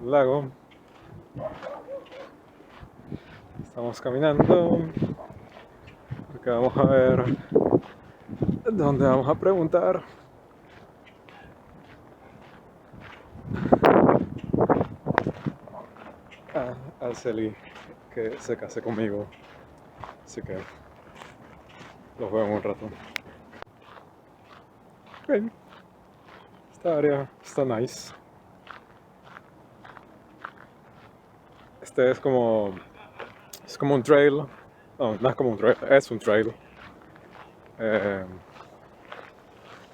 lago. Estamos caminando porque vamos a ver dónde vamos a preguntar. A Celi que se case conmigo, así que los veo en un rato. Ok, esta área está nice. Este es como un trail. No es como un trail, es un trail.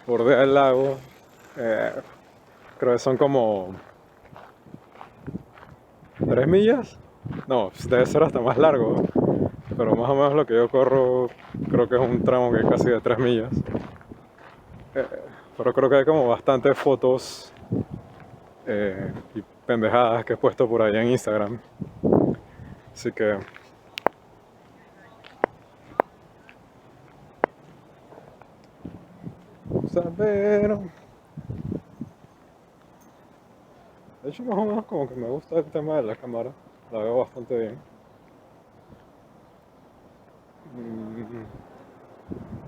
Bordea el lago. Creo que son como 3 millas. No, debe ser hasta más largo. Pero más o menos lo que yo corro, creo que es un tramo que es casi de 3 millas. Pero creo que hay como bastantes fotos y pendejadas que he puesto por ahí en Instagram. Así que vamos a ver. De hecho, más o menos como que me gusta el tema de la cámara. La veo bastante bien.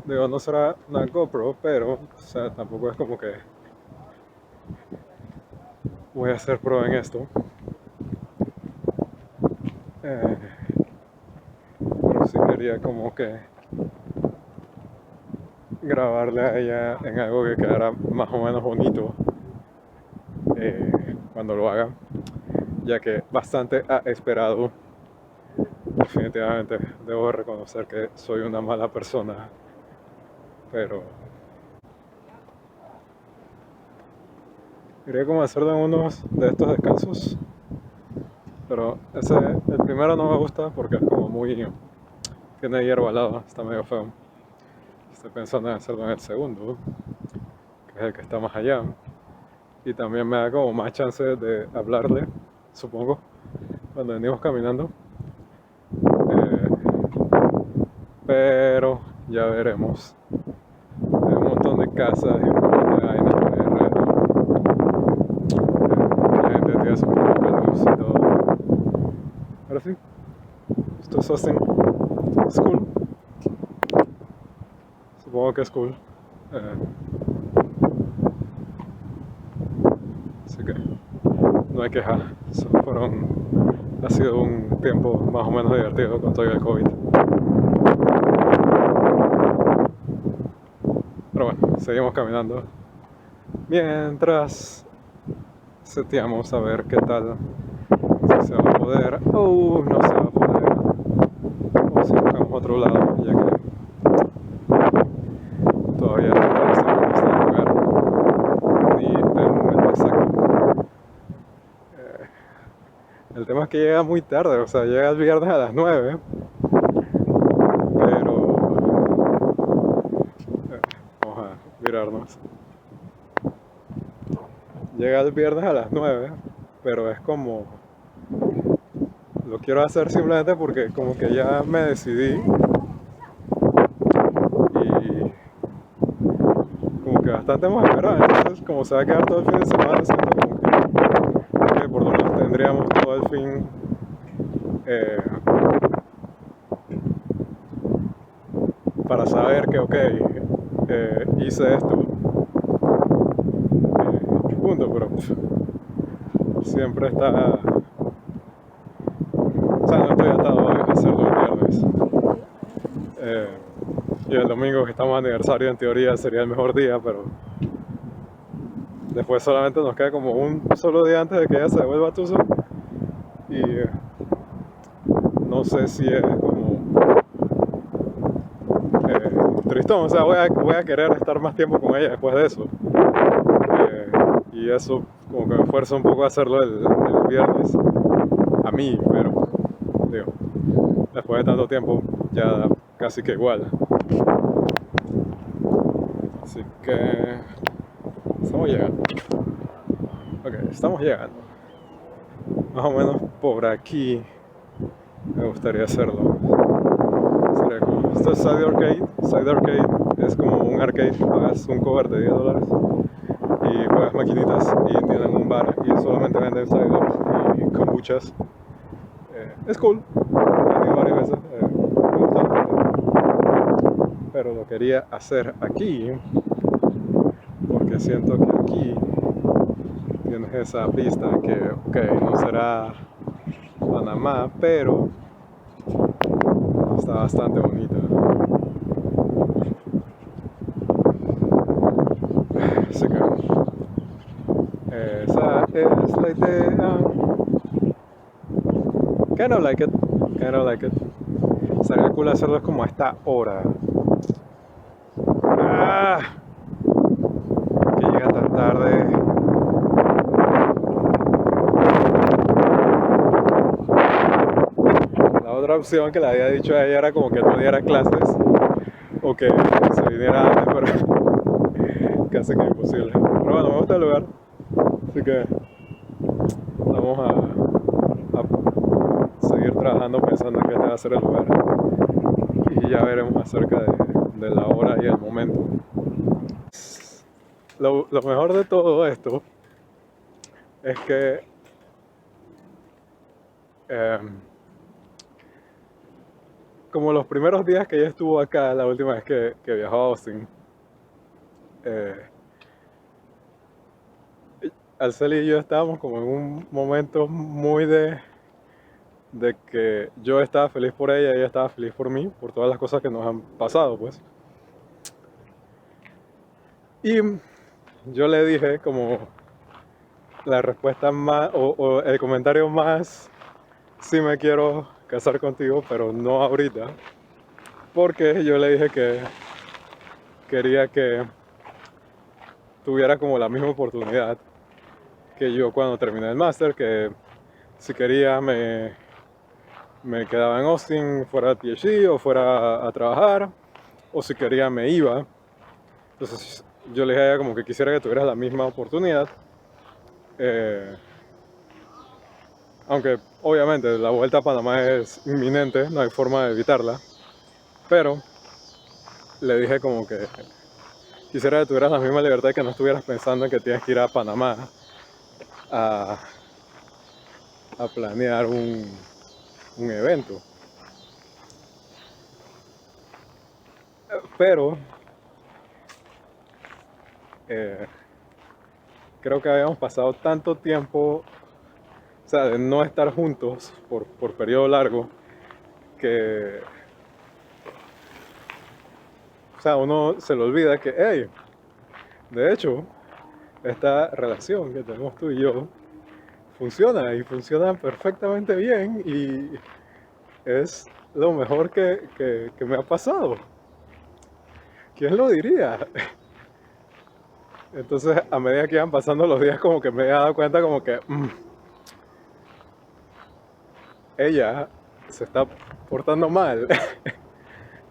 Digo, no será una GoPro, pero o sea, tampoco es como que voy a ser pro en esto. Pero sí quería como que grabarle a ella en algo que quedara más o menos bonito cuando lo haga, ya que bastante ha esperado. Definitivamente debo reconocer que soy una mala persona, pero quería como hacerlo en unos de estos descansos, pero el primero no me gusta porque es como tiene hierba al lado, está medio feo. Estoy pensando en hacerlo en el segundo, que es el que está más allá, y también me da como más chance de hablarle, supongo, cuando venimos caminando. Pero ya veremos. Hay un montón de casas y un montón de vainas por ahí alrededor. La gente tiene sus propias luz y todo. Pero sí, esto es Austin. Es cool. Supongo que es cool. Así que no hay queja. Ha sido un tiempo más o menos divertido con todo el COVID. Pero bueno, seguimos caminando. Mientras seteamos a ver qué tal. Si se va a poder o no se va a poder. O si buscamos otro lado, ya que todavía no estamos seguros del lugar ni del momento exacto. El tema es que llega muy tarde, o sea, llega el viernes a las 9, pero vamos a mirarnos. Llega el viernes a las 9, pero es como lo quiero hacer simplemente porque como que ya me decidí y como que bastante emocionado. Entonces como se va a quedar todo el fin de semana, siento como que por lo menos tendríamos todo el fin para saber que ok, hice esto, punto, pero siempre está, o sea, no estoy atado a hacerlo el viernes. Y el domingo, que estamos de aniversario, en teoría sería el mejor día, pero después solamente nos queda como un solo día antes de que ella se devuelva a Tucson. Y no sé si es como tristón, o sea, voy a querer estar más tiempo con ella después de eso. Y eso como que me fuerza un poco a hacerlo el viernes a mí, pero digo, después de tanto tiempo ya casi que igual. Así que estamos llegando. Ok, estamos llegando. Más o menos por aquí me gustaría hacerlo. Sería como, esto es Side Arcade. Side Arcade es como un arcade, pagas un cover de $10 y juegas maquinitas y tienen un bar y solamente venden Side kombuchas. Es cool, he ido varias veces, me gusta bastante. Pero lo quería hacer aquí porque siento que aquí tienes esa vista que, ok, no será Panamá, pero está bastante bonita. Así que esa es la idea. Kind of like it, kind of like it. Sería cool hacerlo como a esta hora. Ah, que llega tan tarde. La otra opción que le había dicho a ella era como que no diera clases o que se viniera antes, pero casi que imposible. Pero bueno, me gusta el lugar, así que vamos a seguir trabajando pensando en qué va a ser el lugar y ya veremos acerca de la hora y el momento. Lo mejor de todo esto es que como los primeros días que ella estuvo acá, la última vez que viajó a Austin, Arceli y yo estábamos como en un momento muy de que yo estaba feliz por ella y ella estaba feliz por mí, por todas las cosas que nos han pasado, pues. Y yo le dije como la respuesta más, o el comentario más, sí me quiero casar contigo, pero no ahorita, porque yo le dije que quería que tuviera como la misma oportunidad que yo cuando terminé el máster, que si quería me quedaba en Austin, fuera al PhD o fuera a trabajar, o si quería me iba. Entonces yo le dije a ella como que quisiera que tuvieras la misma oportunidad, aunque obviamente la vuelta a Panamá es inminente, no hay forma de evitarla, pero le dije como que quisiera que tuvieras la misma libertad y que no estuvieras pensando en que tienes que ir a Panamá a, a planear un evento. Pero creo que habíamos pasado tanto tiempo, o sea, de no estar juntos por periodo largo, que, o sea, uno se le olvida que, hey, de hecho, esta relación que tenemos tú y yo funciona y funciona perfectamente bien y es lo mejor que me ha pasado. ¿Quién lo diría? Entonces, a medida que iban pasando los días, como que me he dado cuenta como que ella se está portando mal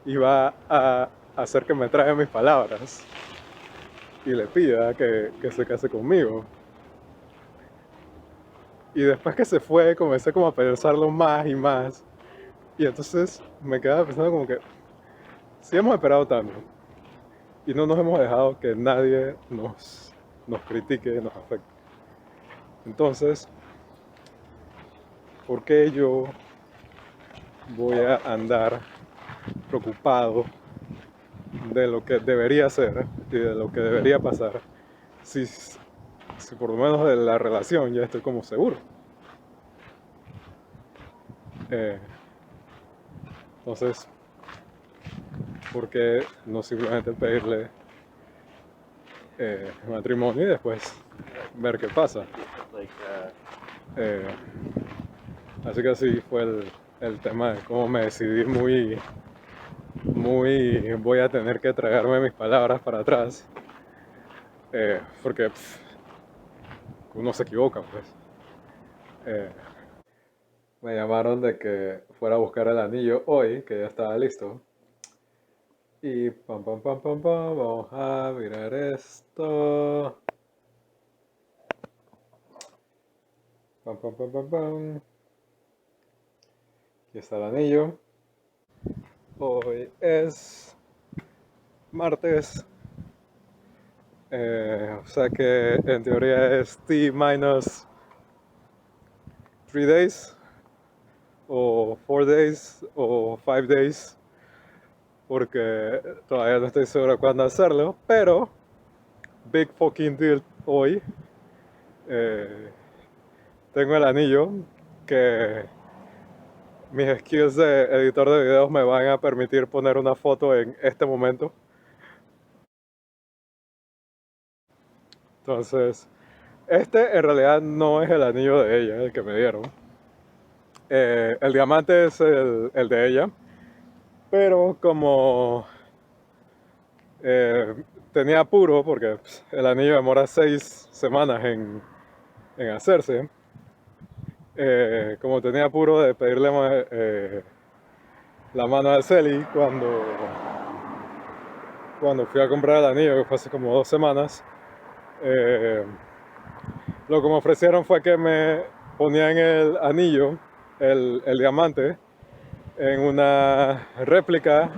y va a hacer que me traiga mis palabras y le pida que se case conmigo. Y después que se fue, comencé como a pensarlo más y más. Y entonces me quedaba pensando como que si hemos esperado tanto y no nos hemos dejado que nadie nos critique, nos afecte. Entonces, ¿por qué yo voy a andar preocupado de lo que debería ser y de lo que debería pasar si por lo menos de la relación ya estoy como seguro? Entonces, ¿por qué no simplemente pedirle matrimonio y después ver qué pasa? Eh, así que así fue el tema de cómo me decidí muy voy a tener que tragarme mis palabras para atrás, porque uno se equivoca, pues. Eh, Me llamaron de que fuera a buscar el anillo hoy, que ya estaba listo. Y pam, pam, pam, pam, pam, vamos a mirar esto. Pam, pam, pam, pam, pam. Aquí está el anillo. Hoy es martes. O sea que en teoría es T minus 3 days o 4 days o 5 days, porque todavía no estoy seguro cuándo hacerlo, pero big fucking deal hoy. eh, Tengo el anillo que mis skills de editor de videos me van a permitir poner una foto en este momento. Entonces, este en realidad no es el anillo de ella, el que me dieron. El diamante es el de ella, pero como eh, tenía apuro, porque pues, el anillo demora 6 semanas en hacerse, como tenía apuro de pedirle la mano a Celi cuando fui a comprar el anillo, que fue hace como 2 semanas, eh, lo que me ofrecieron fue que me ponían el anillo, el diamante, en una réplica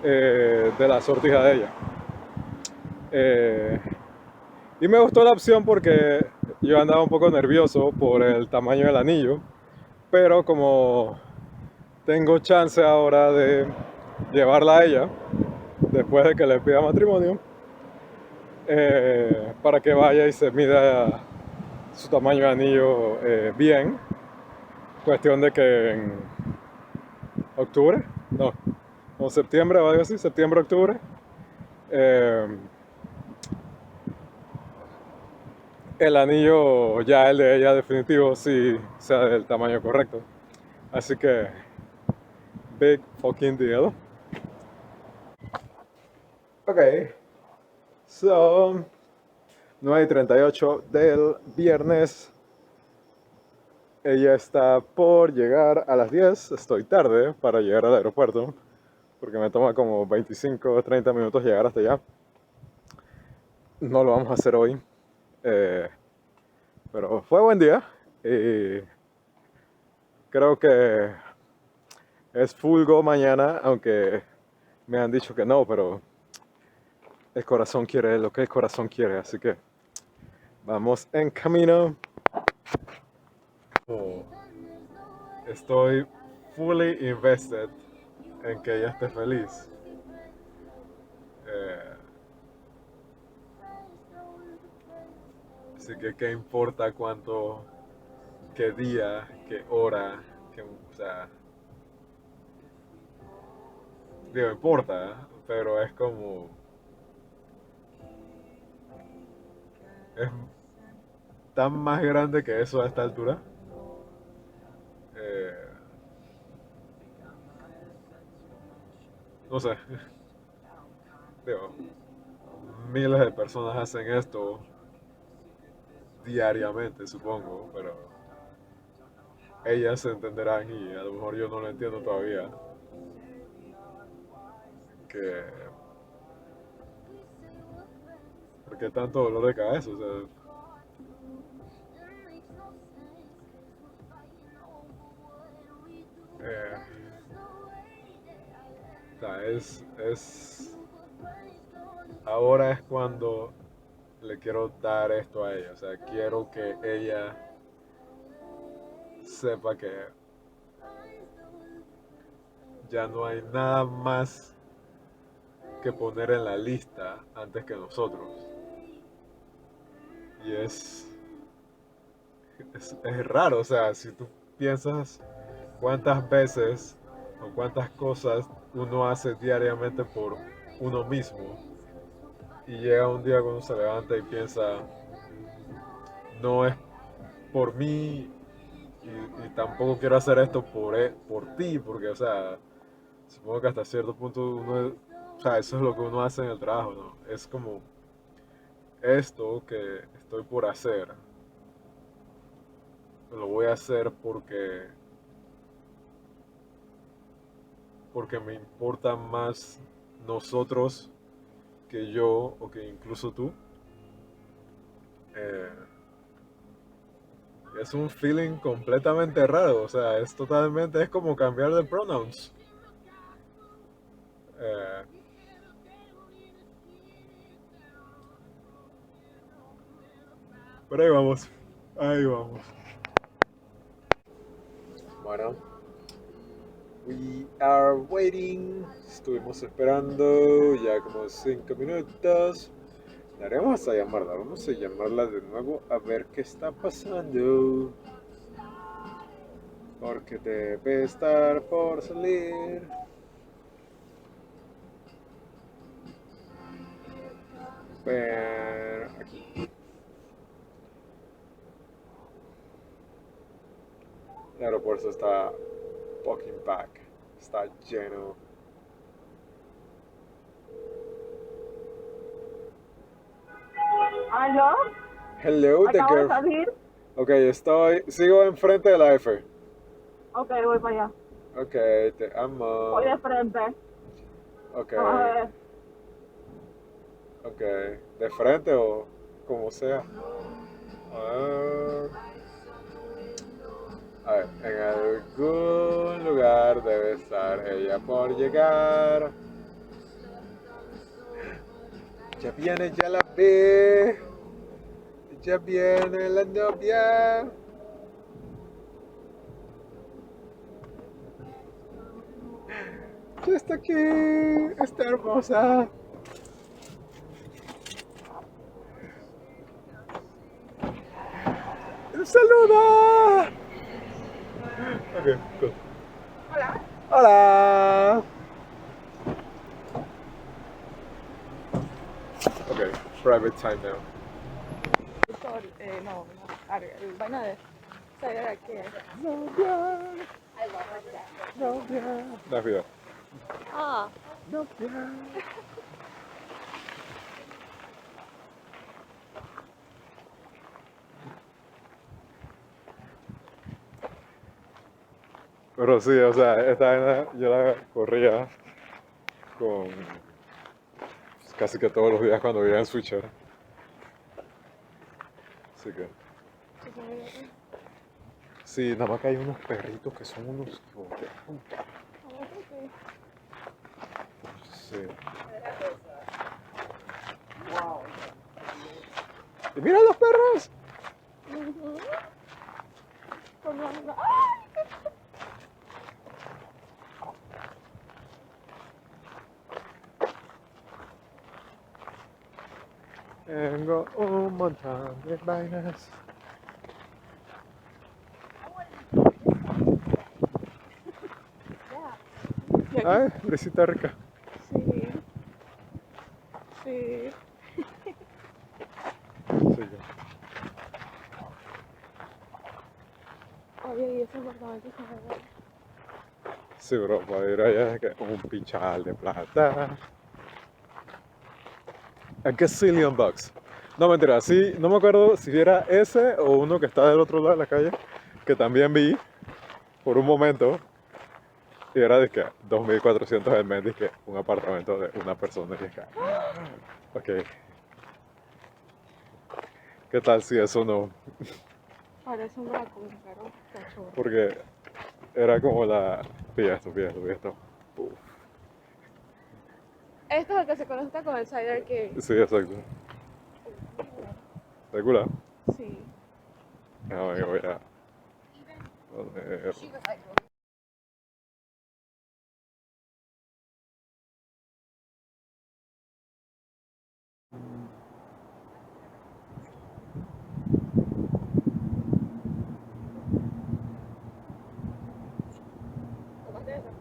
de la sortija de ella. Eh, y me gustó la opción porque yo andaba un poco nervioso por el tamaño del anillo, pero como tengo chance ahora de llevarla a ella, después de que le pida matrimonio, para que vaya y se mida su tamaño de anillo bien. Cuestión de que en octubre, no, o septiembre o algo así, septiembre, octubre, eh, el anillo ya el de ella definitivo sí sea del tamaño correcto. Así que, big fucking deal. Ok, so 9:38 del viernes. Ella está por llegar a las 10. Estoy tarde para llegar al aeropuerto porque me toma como 25 o 30 minutos llegar hasta allá. No lo vamos a hacer hoy, eh, pero fue buen día y creo que es full go mañana, aunque me han dicho que no, pero el corazón quiere lo que el corazón quiere, así que vamos en camino. Oh, estoy fully invested en que ella esté feliz. Eh, Así que qué importa cuánto, qué día, qué hora, o sea, digo, importa, ¿eh? Pero es como, es tan más grande que eso a esta altura. Eh, no sé, digo, miles de personas hacen esto diariamente, supongo, pero ellas se entenderán y a lo mejor yo no lo entiendo todavía. Que, ¿por qué tanto dolor de cabeza? Eh, o sea, ahora es cuando le quiero dar esto a ella. O sea, quiero que ella sepa que ya no hay nada más que poner en la lista antes que nosotros. Y es raro, o sea, si tú piensas cuántas veces o cuántas cosas uno hace diariamente por uno mismo y llega un día cuando se levanta y piensa, no es por mí y tampoco quiero hacer esto por ti, porque, o sea, supongo que hasta cierto punto o sea, eso es lo que uno hace en el trabajo, ¿no? Es como esto que estoy por hacer, lo voy a hacer porque me importa más nosotros que yo o que incluso tú. Eh, es un feeling completamente raro, o sea, es como cambiar de pronouns. Eh, pero ahí vamos, ahí vamos. Bueno, we are waiting. Estuvimos esperando ya como 5 minutos. La vamos a llamarla, vamos a llamarla de nuevo a ver qué está pasando. Porque debe estar por salir. Pero aquí. El aeropuerto está fucking pack. Está lleno. ¿Aló? Hello, the Acabo de girl. salir. Ok, sigo enfrente de la F. Ok, voy para allá. Ok, te amo. Voy de frente. Ok, Vamos a ver. ok. ¿De frente o como sea? A ver, en algún lugar debe estar ella por llegar. Ya viene, ya la ve. Ya viene la novia. Ya está aquí. Está hermosa. ¡Saluda! Ok, cool. Hola. Hola. Ok, private time now. No, el vaina de saber aquí. Novia. Novia. Novia. Ah, Novia. Pero sí, o sea, esta vaina yo la corría con casi que todos los días cuando vivía en Switcher. Así que. Sí, nada más que hay unos perritos que son unos hijos de puta. Sí. ¡Y mira los perros! Tengo un montón de vainas. Ay, brisita rica. sí. Sí. Sí, yo. Oye, y ese apartamento se ve. Sí, bro, para ir allá es que un pichal de plata. A gazillion bucks. No, mentira, sí, no me acuerdo si era ese o uno que está del otro lado de la calle, que también vi por un momento. Y era de que 2.400 el mes, de que un apartamento de una persona. Y es que, ok. ¿Qué tal si eso no? Parece un raccoon, pero cachorro. Porque era como la. Pilla esto, pilla esto, pilla esto. Uf. Esto es el que se conecta con el Cider King. Sí, exacto. ¿Calcula? Sí. No, yo voy a poner. ¿Tomaste eso?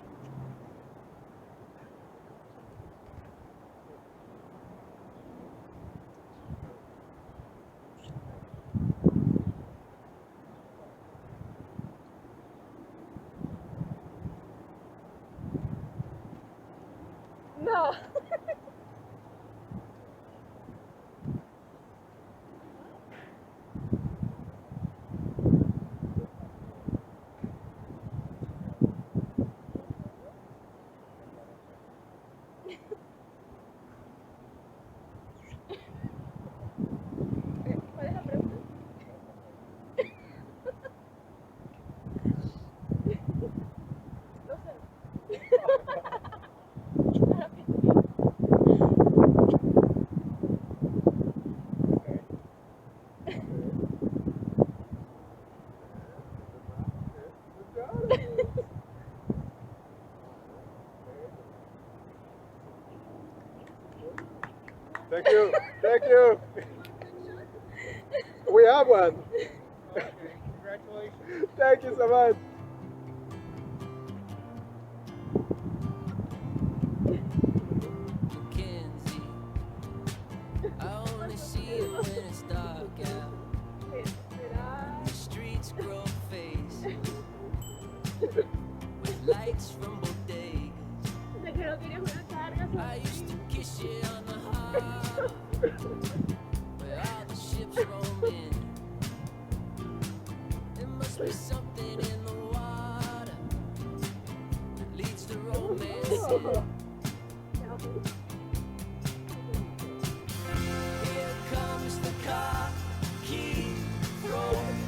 Thank you. Thank you. We have one. Congratulations. Thank you so much. Mackenzie, I only see you when it's dark out. The streets grow faces with lights from bodegas. I used to kiss you on the harbor where all the ships roam in. There must be something in the water that leads to romance. Here comes the car, keep rolling.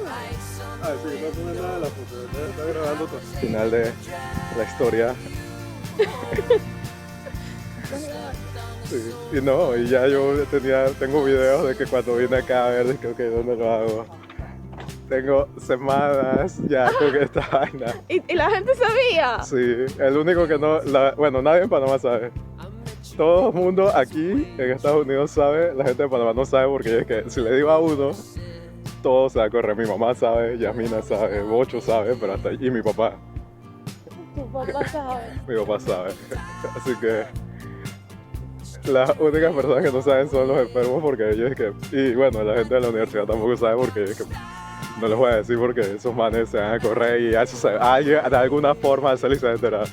Lights on Ah, the sí, no tiene nada de la foto. window. Está grabando todo. Final de la historia. Sí, y no, y ya yo tengo videos de que cuando vine acá a ver, de que, ok, ¿dónde lo hago? Tengo semanas ya con esta vaina. ¿Y la gente sabía? Sí, el único que no, bueno, nadie en Panamá sabe. Todo el mundo aquí en Estados Unidos sabe, la gente de Panamá no sabe porque es que si le digo a uno, todo se va a correr. Mi mamá sabe, Yasmina sabe, Bocho sabe, pero hasta y mi papá. Tu papá sabe. Mi papá sabe. Así que las únicas personas que no saben son los enfermos porque ellos es que... Y bueno, la gente de la universidad tampoco sabe porque es que... No les voy a decir porque esos manes se van a correr y eso alguien de alguna forma se les va a enterar.